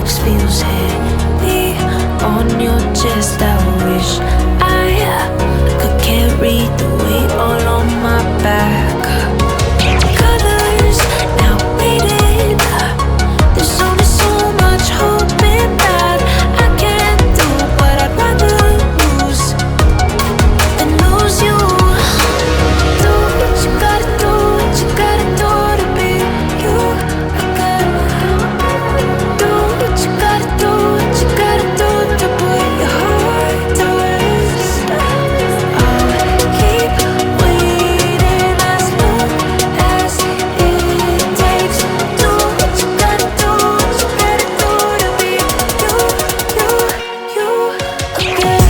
next feels heavy on your chest. I wish I could carry the weight all on my back. Colors now faded. There's only so much holding back. I can't do what I'd rather lose than lose you. Do what you gotta do, what you gotta do to be you. I gotta do what you gotta do, what you gotta do to put your heart to rest. I'll keep waiting as long as it takes. Do what you gotta do, what you gotta do to be you again.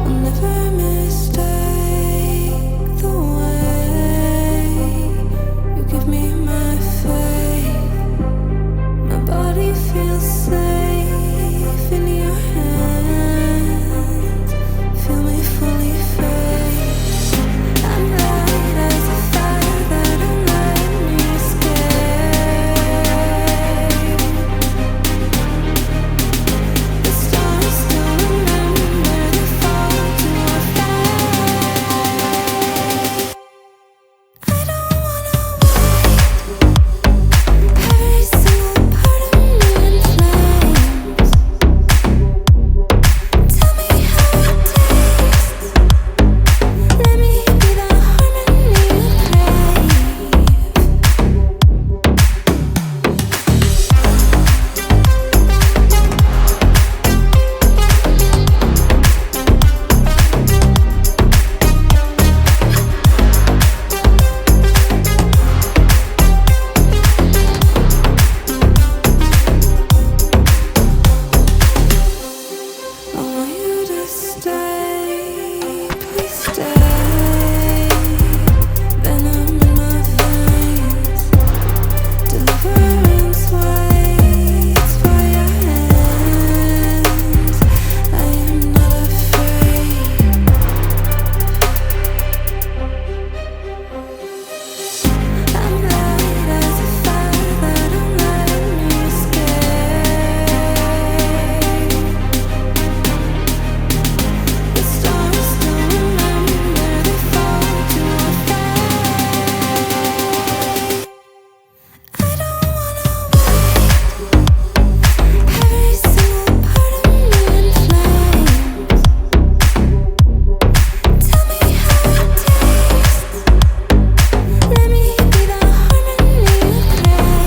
I'll never mistake the way you give me my faith. My body feels safe in your hands. Feel me fully face. I'm light as a fire that don't let me escape. The stars still remember they fall to our fate. I don't wanna wait. Every single part of me in flames. Tell me how it tastes. Let me be the harmony you crave. I want you to stay, please stay. Venom in my veins, deliverance waits for your hands. I am not afraid. I'm light as a fire that don't let me escape. The stars still remember they fall to our fate. I don't wanna wait. Every single part of me in flames. Tell me how it tastes. Let me be the harmony you crave.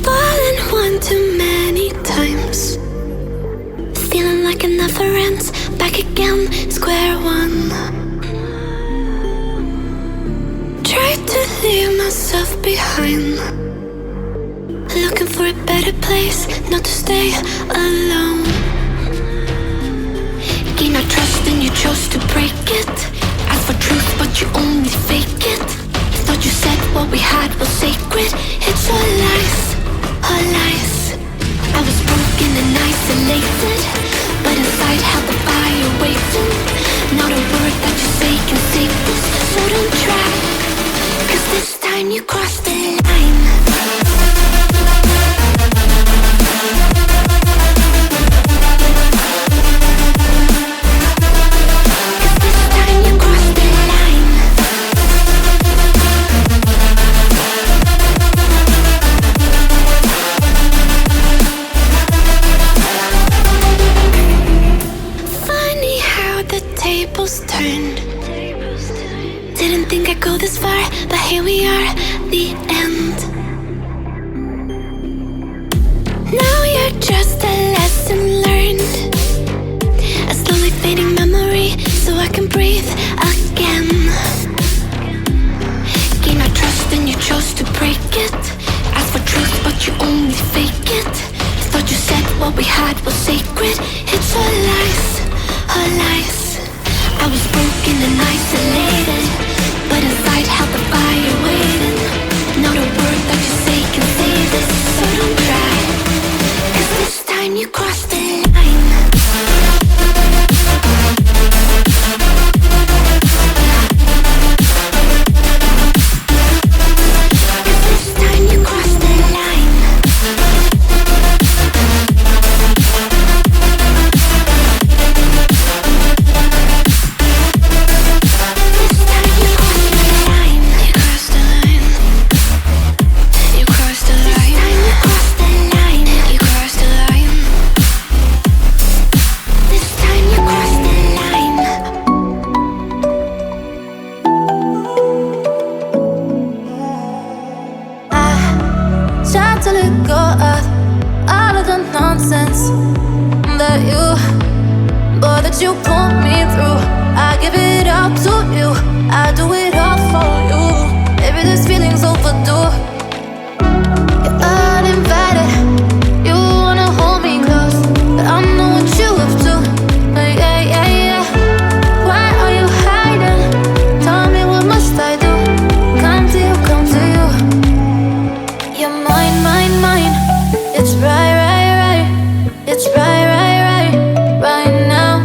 Fallen one too many times, feeling like it never ends. Back again, square one. Tried to leave myself behind, looking for a better place, not to stay alone. Gain our trust and you chose to break it. Ask for truth but you only fake it. Thought you said what we had was sacred. It's all lies, all lies. I was broken and isolated, but inside held the fire waiting. Not a word that you say can save this, so don't try, 'cause this time you crossed the line. we are the end. Now you're just a lesson learned, a slowly fading memory, so I can breathe again. Gain our trust and you chose to break it. Ask for truth but you only fake it. Thought you said what we had was sacred. It's all lies, all lies. I was broken and isolated, but inside held the fire waiting. Not a word that you say can save this, so don't try, 'cause this time you crossed the line. You pulled me through, I give it up to you, I do it all for you. Maybe this feeling's overdue. You're uninvited, you wanna hold me close, but I know what you up to. Yeah, yeah, yeah. Why are you hiding? Tell me what must I do? Come to you, come to you. You're mine, mine, mine. It's right, right, right. It's right, right, right, right now.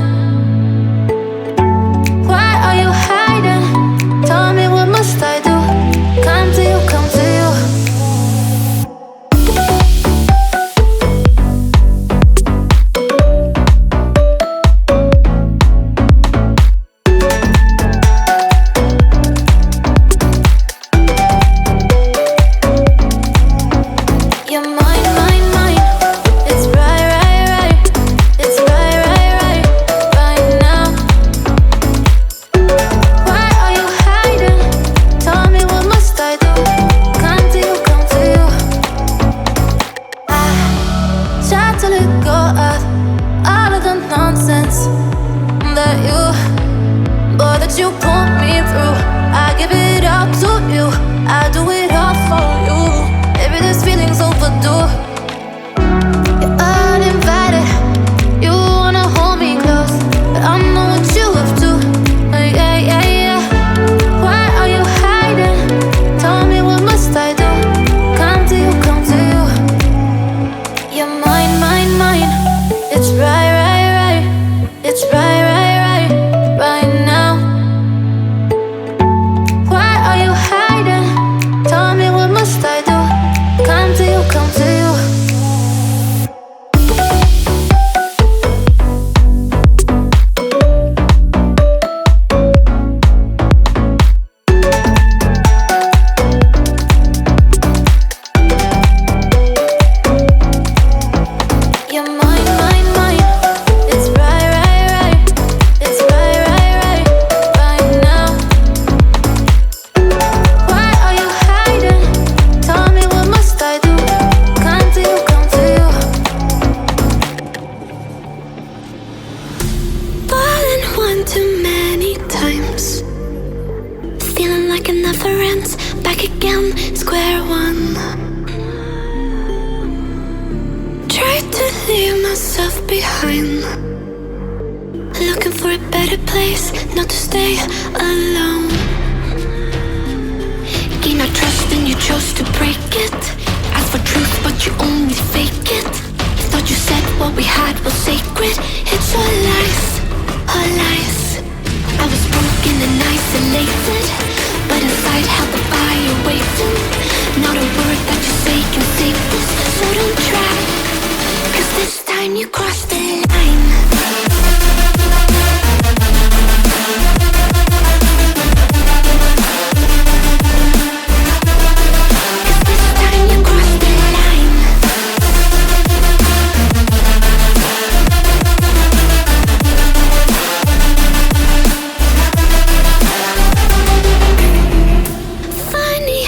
Funny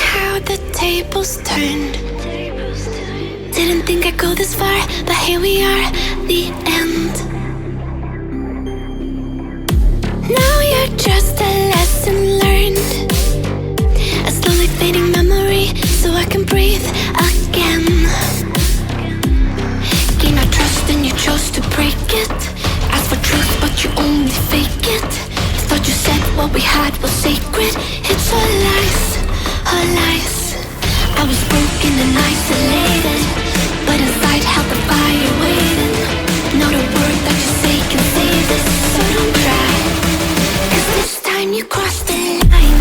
tables turned. Didn't think I'd go this far, but here we are, the end. Now you're just a lesson learned, a slowly fading memory, so I can breathe again. Gain our trust and you chose to break it. Ask for truth but you only fake it. Thought you said what we had was sacred. It's all lies, all lies. I was broken and isolated, but inside held the fire waiting. Not a word that you say can save this, so don't cry, 'cause this time you crossed the line.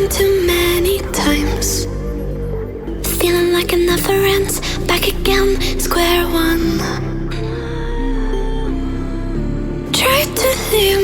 Too many times, feeling like it never ends. Back again, square one. Try to leave